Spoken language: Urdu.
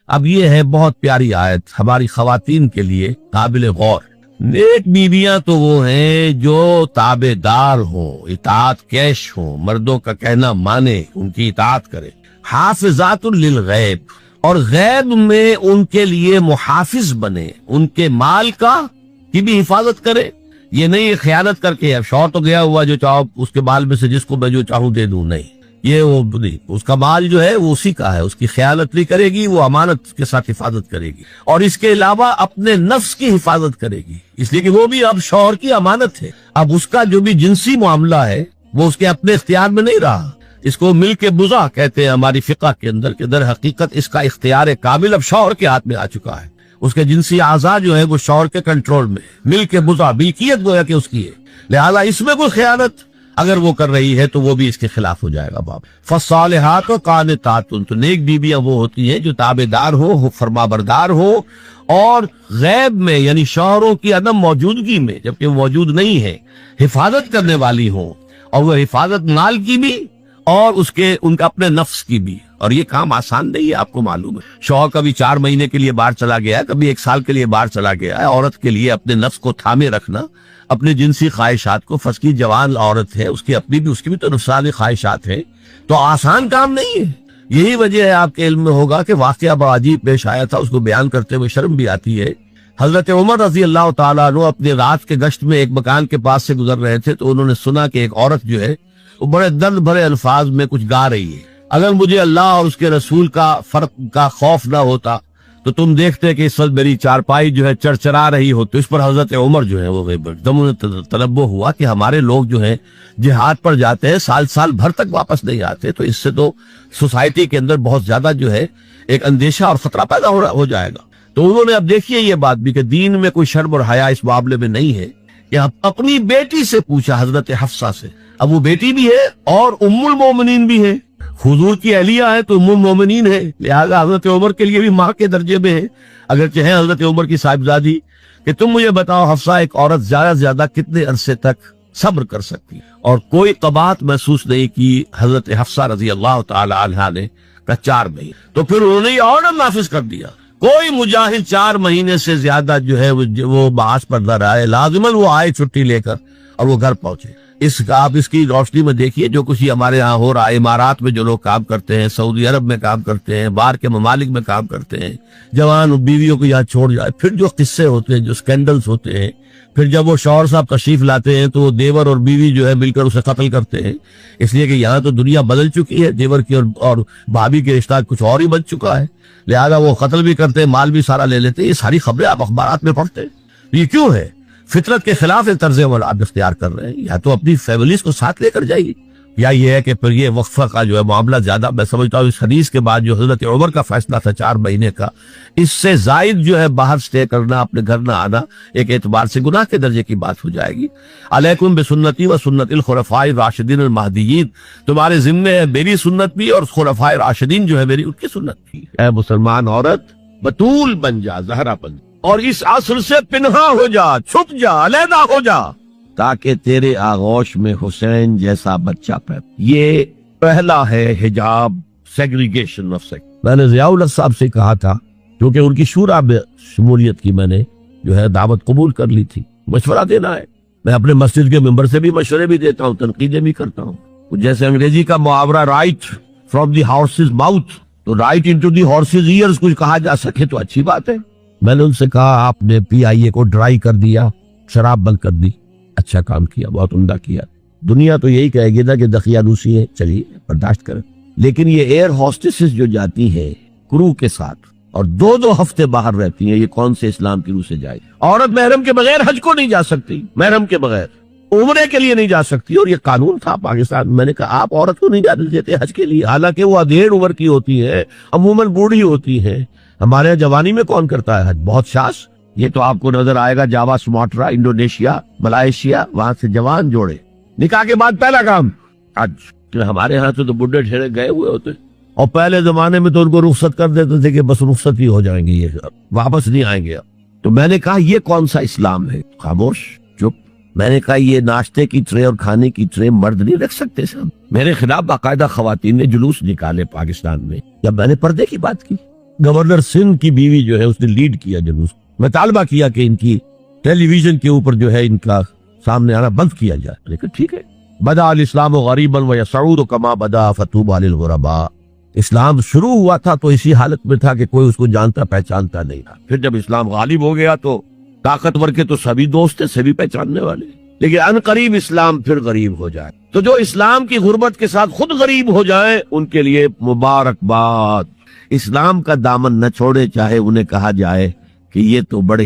اب یہ ہے بہت پیاری آیت ہماری خواتین کے لیے قابل غور. نیک بیویاں تو وہ ہیں جو تابع دار ہوں، اطاعت کیش ہوں، مردوں کا کہنا مانے، ان کی اطاعت کرے. حافظات للغیب، اور غیب میں ان کے لیے محافظ بنے، ان کے مال کی بھی حفاظت کرے. یہ نہیں خیانت کر کے اب شوہر تو گیا ہوا جو چاہو اس کے مال میں سے جس کو میں جو چاہوں دے دوں، نہیں، یہ وہ نہیں. اس کا مال جو ہے وہ اسی کا ہے، اس کی خیانت نہیں کرے گی، وہ امانت کے ساتھ حفاظت کرے گی. اور اس کے علاوہ اپنے نفس کی حفاظت کرے گی، اس لیے کہ وہ بھی اب شوہر کی امانت ہے. اب اس کا جو بھی جنسی معاملہ ہے وہ اس کے اپنے اختیار میں نہیں رہا. اس کو ملک بضع کہتے ہیں ہماری فقہ کے اندر، کہ در حقیقت اس کا اختیار کامل اب شوہر کے ہاتھ میں آ چکا ہے. اس کے جنسی اعضاء جو ہے وہ شوہر کے کنٹرول میں، ملک بضع، ملکیت گویا کہ اس کی ہے. لہذا اس میں کوئی خیانت اگر وہ کر رہی ہے تو وہ بھی اس کے خلاف ہو جائے گا. باب فالصالحات قانتات، تو نیک بیویاں وہ ہوتی ہیں جو تابع دار ہو، فرما بردار ہو، اور غیب میں یعنی شوہروں کی عدم موجودگی میں جبکہ وہ موجود نہیں ہے حفاظت کرنے والی ہوں. اور وہ حفاظت مال کی بھی اور ان کا اپنے نفس کی بھی. اور یہ کام آسان نہیں ہے، آپ کو معلوم ہے. شوہر کبھی 4 مہینے کے لیے باہر چلا گیا ہے، کبھی 1 سال کے لیے باہر چلا گیا ہے. عورت کے لیے اپنے نفس کو تھامے رکھنا، اپنے جنسی خواہشات کو، فسکی جوان عورت ہے، اس کی بھی تو نفسانی خواہشات ہیں، تو آسان کام نہیں ہے. یہی وجہ ہے آپ کے علم میں ہوگا کہ واقعہ بڑا عجیب پیش آیا تھا، اس کو بیان کرتے ہوئے شرم بھی آتی ہے. حضرت عمر رضی اللہ تعالیٰ عنہ اپنے رات کے گشت میں ایک مکان کے پاس سے گزر رہے تھے، تو انہوں نے سنا کہ ایک عورت جو ہے وہ بڑے درد بھرے الفاظ میں کچھ گا رہی ہے. اگر مجھے اللہ اور اس کے رسول کا فرق کا خوف نہ ہوتا تو تم دیکھتے کہ اس وقت میری چارپائی جو ہے چرچرا رہی ہو. تو اس پر حضرت عمر جو ہے وہ تنبہ ہوا کہ ہمارے لوگ جو ہیں جہاد پر جاتے ہیں، سال بھر تک واپس نہیں آتے، تو اس سے تو سوسائٹی کے اندر بہت زیادہ جو ہے ایک اندیشہ اور خطرہ پیدا ہو جائے گا. تو انہوں نے اب دیکھیے یہ بات بھی کہ دین میں کوئی شرم اور حیا اس معاملے میں نہیں ہے، کہ اپنی بیٹی سے پوچھا، حضرت حفصہ سے. اب وہ بیٹی بھی ہے اور ام المومنین بھی ہے، حضور کی اہلیہ ہے تو ام المومنین ہے، لہذا حضرت عمر کے لیے بھی ماں کے درجے میں ہے، اگرچہ ہے حضرت عمر کی صاحبزادی. کہ تم مجھے بتاؤ حفصہ، ایک عورت زیادہ سے زیادہ کتنے عرصے تک صبر کر سکتی؟ اور کوئی قباحت محسوس نہیں کی حضرت حفصہ رضی اللہ تعالی عنہا نے، کہ 4 مہینے. تو پھر انہوں نے یہ آرڈر نافذ کر دیا، کوئی مجاہد 4 مہینے سے زیادہ جو ہے وہ معاش پر نہ رہے، لازماً وہ آئے چھٹی لے کر اور وہ گھر پہنچے. آپ اس کی روشنی میں دیکھیے جو کچھ ہمارے ہاں ہو رہا ہے، امارات میں جو لوگ کام کرتے ہیں، سعودی عرب میں کام کرتے ہیں، باہر کے ممالک میں کام کرتے ہیں، جوان بیویوں کو یہاں چھوڑ جائے، پھر جو قصے ہوتے ہیں، جو سکینڈلز ہوتے ہیں، پھر جب وہ شوہر صاحب تشریف لاتے ہیں تو وہ دیور اور بیوی جو ہے مل کر اسے قتل کرتے ہیں. اس لیے کہ یہاں تو دنیا بدل چکی ہے، دیور کی اور بھابھی کے رشتہ کچھ اور ہی بن چکا ہے، لہذا وہ قتل بھی کرتے ہیں، مال بھی سارا لے لیتے ہیں. یہ ساری خبریں آپ اخبارات میں پڑھتے ہیں. یہ کیوں ہے؟ فطرت کے خلاف ایک طرز عمل آپ اختیار کر رہے ہیں. یا تو اپنی فیملیز کو ساتھ لے کر جائیے، یا یہ ہے کہ پھر یہ وقفہ کا جو ہے معاملہ زیادہ، میں سمجھتا ہوں اس حدیث کے بعد جو حضرت عمر کا فیصلہ تھا 4 مہینے کا، اس سے زائد جو ہے باہر سٹے کرنا، اپنے گھر نہ آنا، ایک اعتبار سے گناہ کے درجے کی بات ہو جائے گی. علیکم بسنتی و سنت الخلفاء الراشدین المہدیین، تمہارے ذمے ہے میری سنت بھی اور خلفاء راشدین جو ہے میری ان کی سنت بھی. اے مسلمان عورت، بطول بن جا، زہرا بن جا، اور اس عصر سے پنہا ہو جا، چھپ جا، علیحدہ ہو جا، تاکہ تیرے آغوش میں حسین جیسا بچہ پیدا. یہ پہلا ہے حجاب، سیگریگیشن آف سیکس. میں نے ضیاء الحق صاحب سے کہا تھا، کیونکہ ان کی شورا میں شمولیت کی میں نے جو ہے دعوت قبول کر لی تھی. مشورہ دینا ہے، میں اپنے مسجد کے ممبر سے بھی مشورے بھی دیتا ہوں، تنقیدیں بھی کرتا ہوں. جیسے انگریزی کا محاورہ right from the horse's mouth, تو right into the horse's ears کچھ کہا جا سکے تو اچھی بات ہے. میں نے ان سے کہا آپ نے PIA کو ڈرائی کر دیا، شراب بند کر دی، اچھا کام کیا، بہت عمدہ کیا. دنیا تو یہی کہے گی نا کہ دقیانوسی ہے، چلیے برداشت کریں. لیکن یہ ایئر ہوسٹسز جو جاتی ہیں کرو کے ساتھ اور 2 ہفتے باہر رہتی ہیں، یہ کون سے اسلام کی روح سے جائے؟ عورت محرم کے بغیر حج کو نہیں جا سکتی، محرم کے بغیر عمرے کے لیے نہیں جا سکتی، اور یہ قانون تھا پاکستان. میں نے کہا آپ عورت کو نہیں جانے دیتے حج کے لیے، حالانکہ وہ ادھیڑ عمر کی ہوتی ہے، عموماً بوڑھی ہوتی ہے. ہمارے یہاں جوانی میں کون کرتا ہے حج؟ بہت شاش. یہ تو آپ کو نظر آئے گا جاوا، سماٹرا، انڈونیشیا، ملائیشیا، وہاں سے جوان جوڑے نکاح کے بعد پہلا کام حج. ہمارے ہاں سے تو بڈھے ٹھہرے گئے ہوئے ہوتے، اور پہلے زمانے میں تو ان کو رخصت کر دیتے تھے کہ بس رخصت ہی ہو جائیں گے، یہ واپس نہیں آئیں گے. تو میں نے کہا یہ کون سا اسلام ہے؟ خاموش، چپ. میں نے کہا یہ ناشتے کی ٹرے اور کھانے کی ٹرے مرد نہیں رکھ سکتے صاحب. میرے خلاف باقاعدہ خواتین نے جلوس نکالے پاکستان میں جب میں نے پردے کی بات کی. گورنر سندھ کی بیوی جو ہے اس نے لیڈ کیا جلوس. میں طالبہ کیا کہ ان کی ٹیلی ویژن کے اوپر جو ہے ان کا سامنے آنا بند کیا جائے، لیکن ٹھیک ہے. بدا الاسلام غریبا ویسعود کما بدا فطوبی للغرباء. اسلام شروع ہوا تھا تو اسی حالت میں تھا کہ کوئی اس کو جانتا پہچانتا نہیں تھا. پھر جب اسلام غالب ہو گیا تو طاقتور کے تو سبھی دوست تھے، سبھی پہچاننے والے، لیکن ان قریب اسلام پھر غریب ہو جائے. تو جو اسلام کی غربت کے ساتھ خود غریب ہو جائیں ان کے لیے مبارکباد. اسلام کا دامن نہ چھوڑے، چاہے انہیں کہا جائے کہ یہ تو بڑے